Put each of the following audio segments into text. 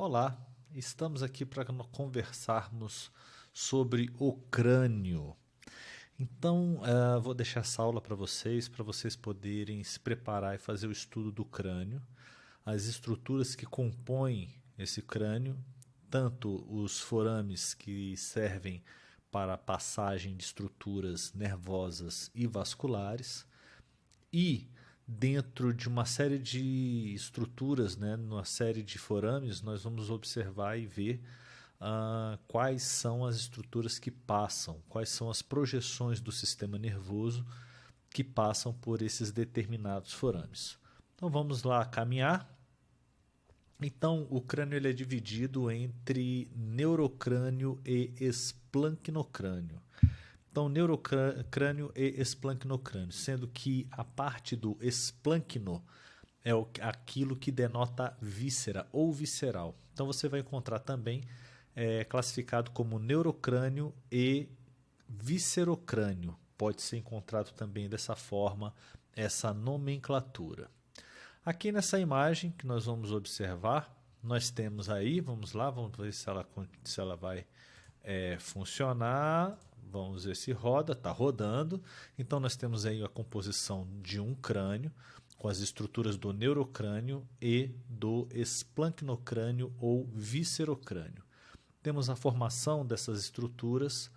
Olá, estamos aqui para conversarmos sobre o crânio. Então, vou deixar essa aula para vocês poderem se preparar e fazer o estudo do crânio, as estruturas que compõem esse crânio, tanto os forames que servem para a passagem de estruturas nervosas e vasculares, e dentro de uma série de estruturas, né, numa série de forames, nós vamos observar e ver quais são as estruturas que passam, quais são as projeções do sistema nervoso que passam por esses determinados forames. Então vamos lá caminhar. Então o crânio ele é dividido entre neurocrânio e esplancnocrânio. Então, neurocrânio e esplancnocrânio, sendo que a parte do esplancno é aquilo que denota víscera ou visceral. Então, você vai encontrar também classificado como neurocrânio e viscerocrânio. Pode ser encontrado também dessa forma, essa nomenclatura. Aqui nessa imagem que nós vamos observar, nós temos aí, vamos lá, vamos ver se ela vai funcionar. Vamos ver se roda, está rodando. Então nós temos aí a composição de um crânio com as estruturas do neurocrânio e do esplancnocrânio ou viscerocrânio. Temos a formação dessas estruturas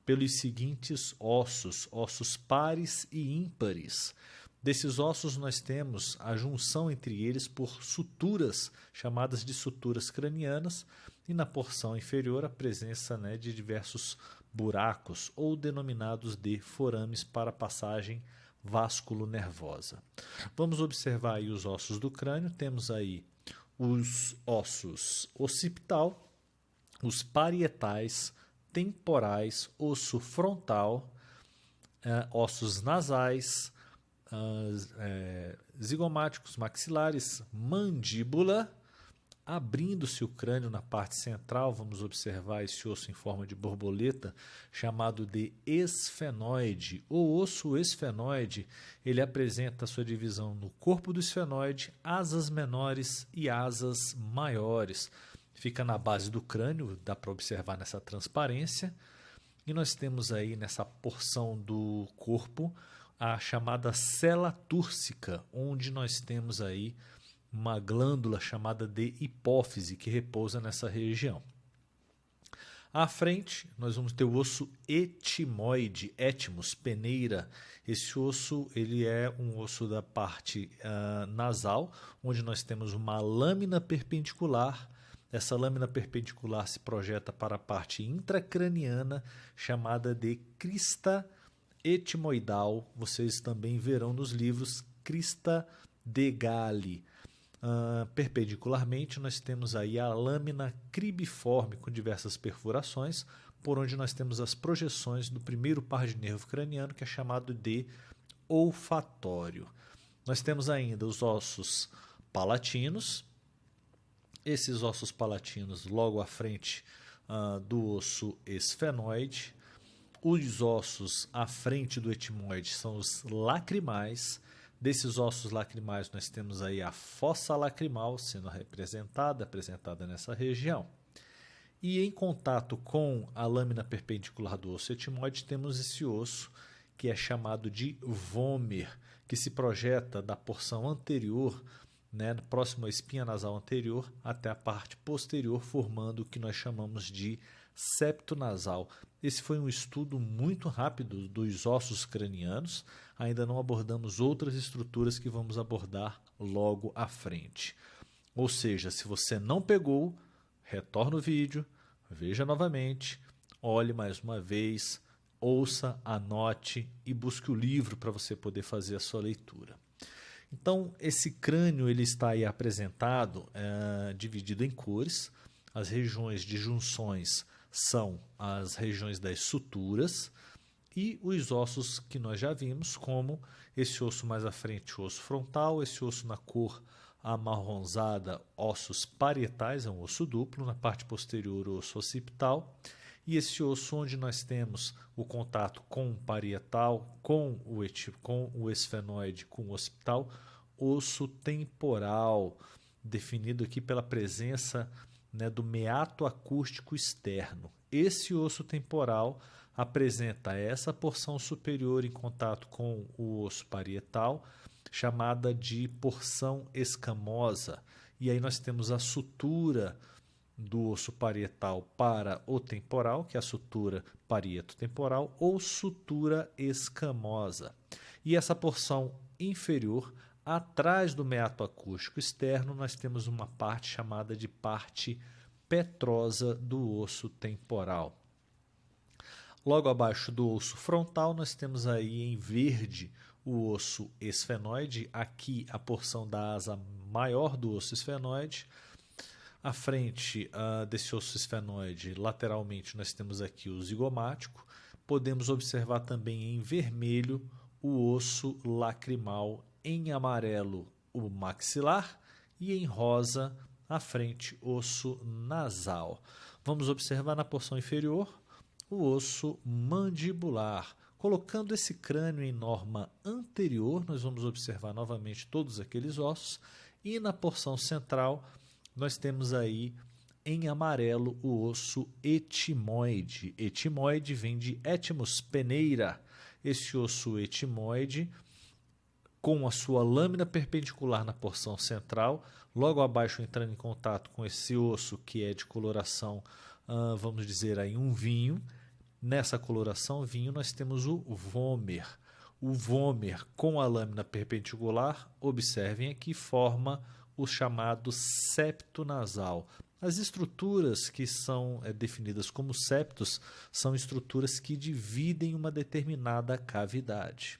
pelos seguintes ossos pares e ímpares. Desses ossos nós temos a junção entre eles por suturas, chamadas de suturas cranianas, e na porção inferior a presença de diversos buracos ou denominados de forames para passagem vasculo-nervosa. Vamos observar aí os ossos do crânio. Temos aí os ossos occipital, os parietais, temporais, osso frontal, ossos nasais, zigomáticos, maxilares, mandíbula. Abrindo-se o crânio na parte central, vamos observar esse osso em forma de borboleta, chamado de esfenoide. O osso esfenoide, ele apresenta sua divisão no corpo do esfenoide, asas menores e asas maiores. Fica na base do crânio, dá para observar nessa transparência. E nós temos aí nessa porção do corpo a chamada cela túrcica, onde nós temos aí uma glândula chamada de hipófise que repousa nessa região. À frente, nós vamos ter o osso etimoide, etmos, peneira. Esse osso ele é um osso da parte nasal, onde nós temos uma lâmina perpendicular. Essa lâmina perpendicular se projeta para a parte intracraniana, chamada de crista etimoidal. Vocês também verão nos livros crista de Galli. Perpendicularmente, nós temos aí a lâmina cribiforme com diversas perfurações, por onde nós temos as projeções do primeiro par de nervo craniano, que é chamado de olfatório. Nós temos ainda os ossos palatinos. Esses ossos palatinos logo à frente do osso esfenoide. Os ossos à frente do etimoide são os lacrimais. Desses ossos lacrimais nós temos aí a fossa lacrimal sendo apresentada nessa região. E em contato com a lâmina perpendicular do osso etimoide temos esse osso que é chamado de vômer, que se projeta da porção anterior, próximo à espinha nasal anterior, até a parte posterior, formando o que nós chamamos de septo nasal. Esse foi um estudo muito rápido dos ossos cranianos. Ainda não abordamos outras estruturas que vamos abordar logo à frente. Ou seja, se você não pegou, retorna o vídeo, veja novamente, olhe mais uma vez, ouça, anote e busque o livro para você poder fazer a sua leitura. Então, esse crânio ele está aí apresentado, dividido em cores. As regiões de junções são as regiões das suturas e os ossos que nós já vimos, como esse osso mais à frente, o osso frontal, esse osso na cor amarronzada, ossos parietais, é um osso duplo, na parte posterior o osso occipital, e esse osso onde nós temos o contato com o parietal, com o esfenoide, com o occipital, osso temporal, definido aqui pela presença né, do meato acústico externo. Esse osso temporal apresenta essa porção superior em contato com o osso parietal, chamada de porção escamosa. E aí nós temos a sutura do osso parietal para o temporal, que é a sutura parieto-temporal, ou sutura escamosa. E essa porção inferior, atrás do meato acústico externo, nós temos uma parte chamada de parte petrosa do osso temporal. Logo abaixo do osso frontal, nós temos aí em verde o osso esfenoide, aqui a porção da asa maior do osso esfenoide. À frente desse osso esfenoide, lateralmente, nós temos aqui o zigomático. Podemos observar também em vermelho o osso lacrimal, em amarelo o maxilar e em rosa, à frente, osso nasal. Vamos observar na porção inferior o osso mandibular. Colocando esse crânio em norma anterior, nós vamos observar novamente todos aqueles ossos. E na porção central, nós temos aí em amarelo o osso etimoide. Etimoide vem de etmos, peneira. Esse osso etimoide, com a sua lâmina perpendicular na porção central, logo abaixo entrando em contato com esse osso que é de coloração, vamos dizer aí um vinho. Nessa coloração vinho nós temos o vômer. O vômer com a lâmina perpendicular, observem aqui, forma o chamado septo nasal. As estruturas que são definidas como septos são estruturas que dividem uma determinada cavidade.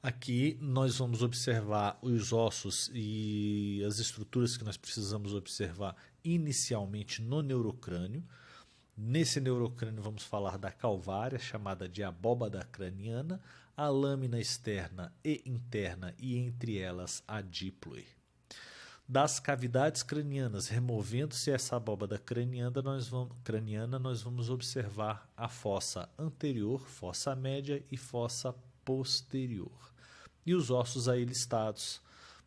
Aqui nós vamos observar os ossos e as estruturas que nós precisamos observar inicialmente no neurocrânio. Nesse neurocrânio vamos falar da calvária, chamada de abóbada craniana, a lâmina externa e interna e entre elas a díploe. Das cavidades cranianas, removendo-se essa abóbada craniana, nós vamos observar a fossa anterior, fossa média e fossa posterior. E os ossos aí listados,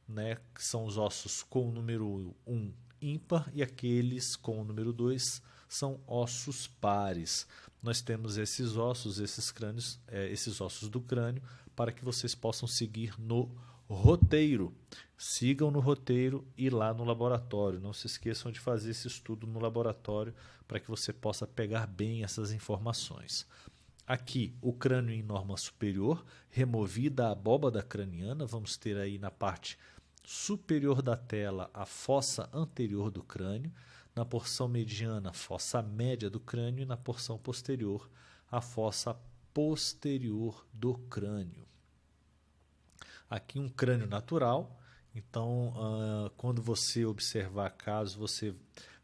né, que são os ossos com o número 1 ímpar e aqueles com o número 2 são ossos pares. Nós temos esses ossos, esses ossos do crânio, para que vocês possam seguir no roteiro. Sigam no roteiro e lá no laboratório. Não se esqueçam de fazer esse estudo no laboratório para que você possa pegar bem essas informações. Aqui, o crânio em norma superior, removida a abóbada craniana, vamos ter aí na parte superior da tela a fossa anterior do crânio, na porção mediana, fossa média do crânio, e na porção posterior, a fossa posterior do crânio. Aqui um crânio natural, então quando você observar, caso você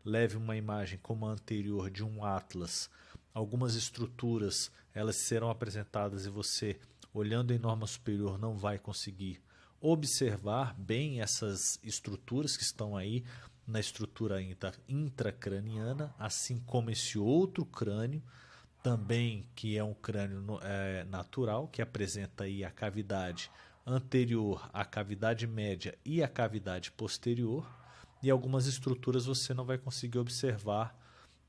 leve uma imagem como a anterior de um atlas, algumas estruturas elas serão apresentadas e você, olhando em norma superior, não vai conseguir observar bem essas estruturas que estão aí na estrutura intracraniana, assim como esse outro crânio, também que é um crânio natural, que apresenta aí a cavidade anterior, a cavidade média e a cavidade posterior, e algumas estruturas você não vai conseguir observar,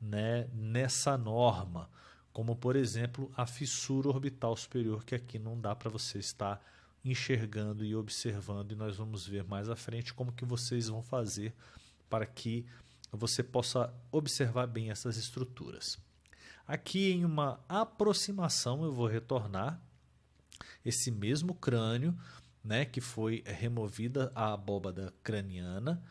né, nessa norma, como por exemplo a fissura orbital superior, que aqui não dá para você estar enxergando e observando, e nós vamos ver mais à frente como que vocês vão fazer para que você possa observar bem essas estruturas. Aqui em uma aproximação eu vou retornar esse mesmo crânio, né, que foi removida a abóbada craniana.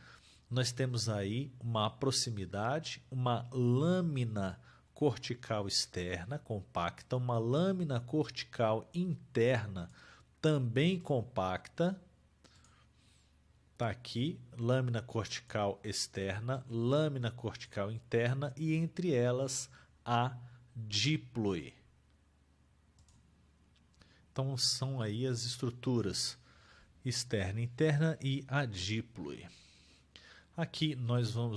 Nós temos aí uma proximidade, uma lâmina cortical externa compacta, uma lâmina cortical interna também compacta. Está aqui, lâmina cortical externa, lâmina cortical interna e entre elas a díploe. Então são aí as estruturas externa, interna e a díploe. Aqui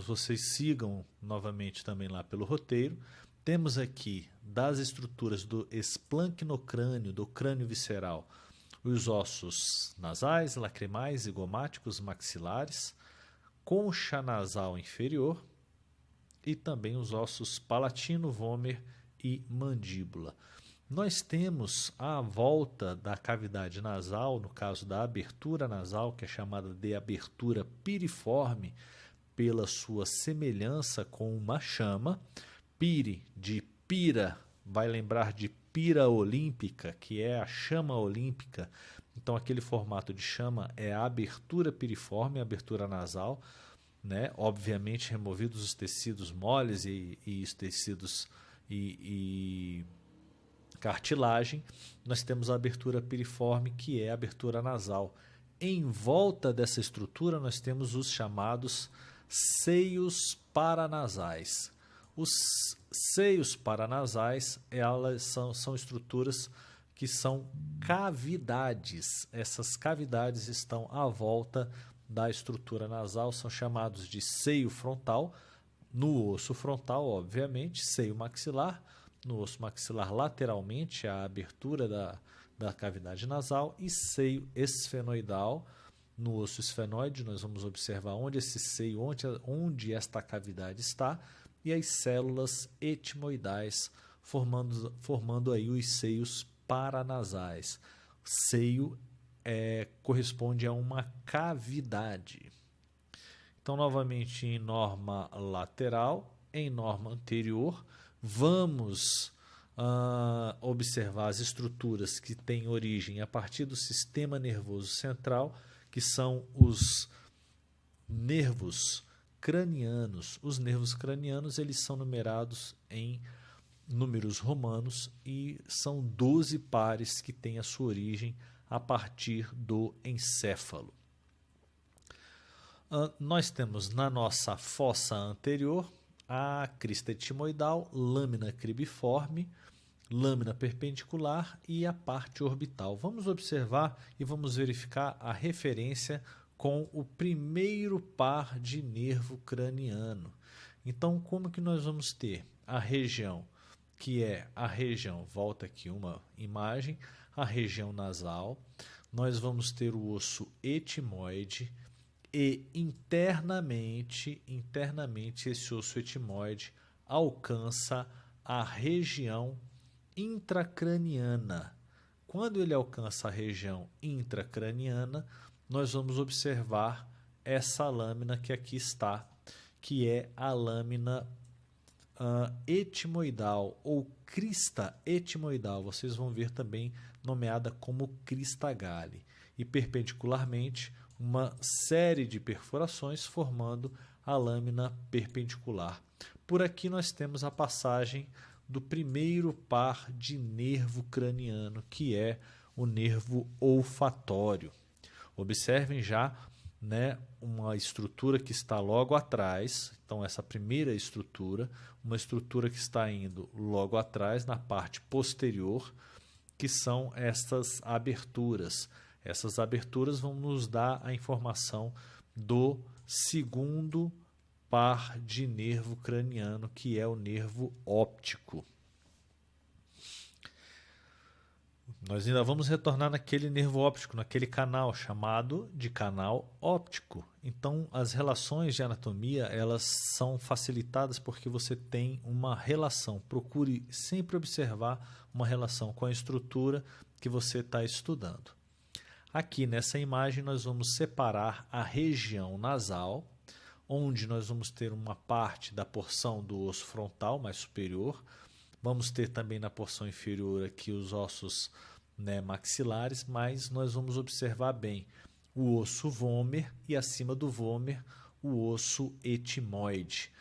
vocês sigam novamente também lá pelo roteiro. Temos aqui das estruturas do esplancnocrânio, do crânio visceral, os ossos nasais, lacrimais, zigomáticos, maxilares, concha nasal inferior e também os ossos palatino, vômer e mandíbula. Nós temos a volta da cavidade nasal, no caso da abertura nasal, que é chamada de abertura piriforme, pela sua semelhança com uma chama. Pire, de pira, vai lembrar de pira olímpica, que é a chama olímpica. Então, aquele formato de chama é a abertura piriforme, a abertura nasal, né? Obviamente, removidos os tecidos moles e os tecidos e cartilagem, nós temos a abertura piriforme, que é a abertura nasal. Em volta dessa estrutura, nós temos os chamados seios paranasais. Os seios paranasais, elas são estruturas que são cavidades. Essas cavidades estão à volta da estrutura nasal, são chamados de seio frontal, no osso frontal, obviamente, seio maxilar, no osso maxilar lateralmente, a abertura da cavidade nasal, e seio esfenoidal, no osso esfenoide. Nós vamos observar onde esse seio, onde esta cavidade está, e as células etimoidais, formando aí os seios paranasais. Seio corresponde a uma cavidade. Então, novamente, em norma lateral, em norma anterior, vamos observar as estruturas que têm origem a partir do sistema nervoso central, que são os nervos cranianos. Os nervos cranianos, eles são numerados em números romanos e são 12 pares que têm a sua origem a partir do encéfalo. Nós temos na nossa fossa anterior a crista etimoidal, lâmina cribiforme, lâmina perpendicular e a parte orbital. Vamos observar e vamos verificar a referência com o primeiro par de nervo craniano. Então, como que nós vamos ter a região, que é a região, volta aqui uma imagem, a região nasal, nós vamos ter o osso etimoide e internamente esse osso etimoide alcança a região intracraniana. Quando ele alcança a região intracraniana, nós vamos observar essa lâmina que aqui está, que é a lâmina etimoidal ou crista etimoidal. Vocês vão ver também nomeada como crista Galli. E perpendicularmente, uma série de perfurações formando a lâmina perpendicular. Por aqui nós temos a passagem do primeiro par de nervo craniano, que é o nervo olfatório. Observem já, né, uma estrutura que está logo atrás. Então, essa primeira estrutura, uma estrutura que está indo logo atrás, na parte posterior, que são estas aberturas. Essas aberturas vão nos dar a informação do segundo par de nervo craniano, que é o nervo óptico. Nós ainda vamos retornar naquele nervo óptico, naquele canal chamado de canal óptico. Então, as relações de anatomia, elas são facilitadas porque você tem uma relação. Procure sempre observar uma relação com a estrutura que você está estudando. Aqui nessa imagem nós vamos separar a região nasal, onde nós vamos ter uma parte da porção do osso frontal mais superior. Vamos ter também na porção inferior aqui os ossos, né, maxilares, mas nós vamos observar bem o osso vômer e acima do vômer o osso etimoide.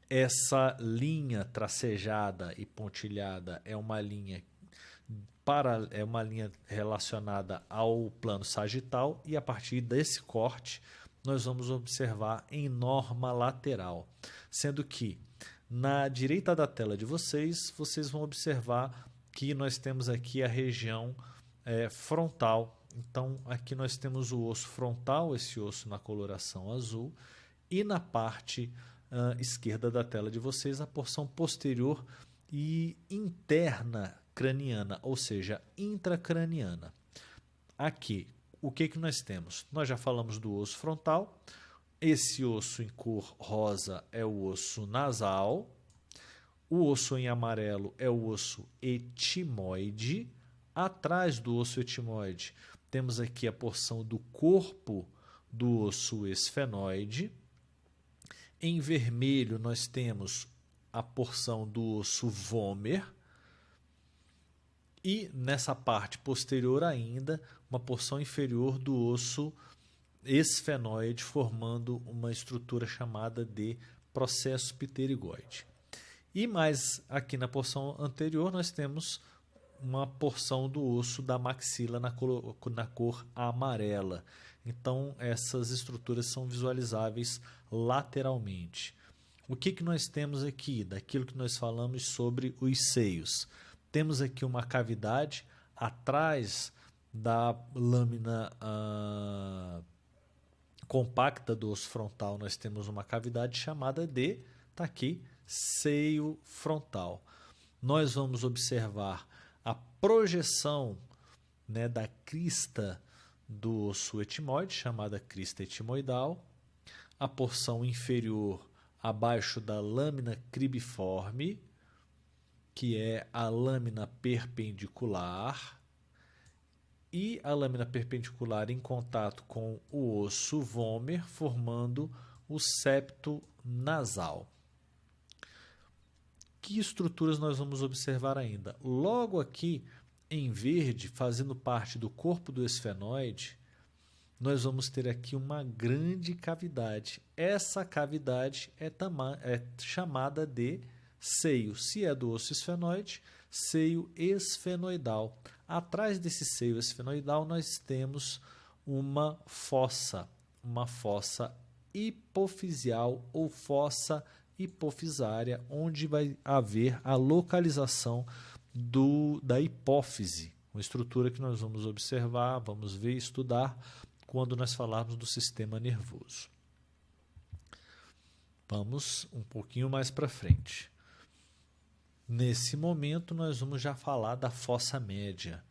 Essa linha tracejada e pontilhada é uma linha relacionada ao plano sagital, e a partir desse corte nós vamos observar em norma lateral, sendo que na direita da tela de vocês vão observar que nós temos aqui a região frontal. Então, aqui nós temos o osso frontal, esse osso na coloração azul, e na parte esquerda da tela de vocês a porção posterior e interna craniana, ou seja, intracraniana. Aqui, o que nós temos? Nós já falamos do osso frontal. Esse osso em cor rosa é o osso nasal. O osso em amarelo é o osso etimoide. Atrás do osso etimoide, temos aqui a porção do corpo do osso esfenoide. Em vermelho, nós temos a porção do osso vômer. E nessa parte posterior ainda, uma porção inferior do osso esfenoide, formando uma estrutura chamada de processo pterigoide. E mais aqui na porção anterior, nós temos uma porção do osso da maxila na cor amarela. Então, essas estruturas são visualizáveis lateralmente. O que nós temos aqui? Daquilo que nós falamos sobre os seios. Temos aqui uma cavidade atrás da lâmina compacta do osso frontal. Nós temos uma cavidade chamada de, está aqui, seio frontal. Nós vamos observar a projeção, né, da crista do osso etimoide, chamada crista etimoidal, a porção inferior abaixo da lâmina cribiforme, que é a lâmina perpendicular, e a lâmina perpendicular em contato com o osso vômer, formando o septo nasal. Que estruturas nós vamos observar ainda? Logo aqui, em verde, fazendo parte do corpo do esfenoide, nós vamos ter aqui uma grande cavidade. Essa cavidade é chamada de seio. Se é do osso esfenoide, seio esfenoidal. Atrás desse seio esfenoidal, nós temos uma fossa hipofisial ou fossa hipofisária, onde vai haver a localização da hipófise, uma estrutura que nós vamos observar, vamos ver e estudar quando nós falarmos do sistema nervoso. Vamos um pouquinho mais para frente. Nesse momento, nós vamos já falar da fossa média.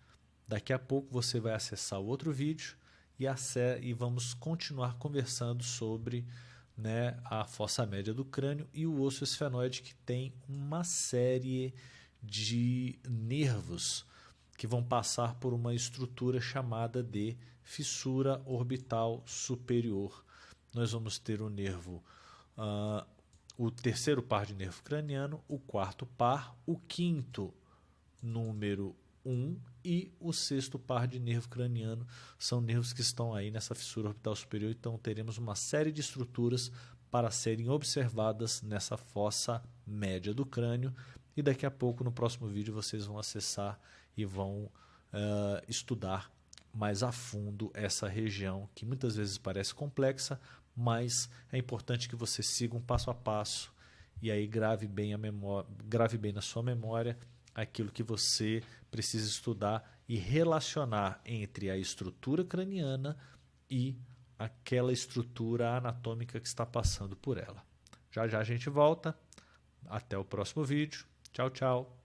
Daqui a pouco você vai acessar o outro vídeo e vamos continuar conversando sobre, né, a fossa média do crânio e o osso esfenoide, que tem uma série de nervos que vão passar por uma estrutura chamada de fissura orbital superior. Nós vamos ter o nervo, o terceiro par de nervo craniano, o quarto par, o quinto número 1 e o sexto par de nervo craniano. São nervos que estão aí nessa fissura orbital superior, então teremos uma série de estruturas para serem observadas nessa fossa média do crânio, e daqui a pouco no próximo vídeo vocês vão acessar e vão estudar mais a fundo essa região que muitas vezes parece complexa, mas é importante que você siga um passo a passo e aí grave bem na sua memória aquilo que você precisa estudar e relacionar entre a estrutura craniana e aquela estrutura anatômica que está passando por ela. Já já a gente volta. Até o próximo vídeo. Tchau, tchau.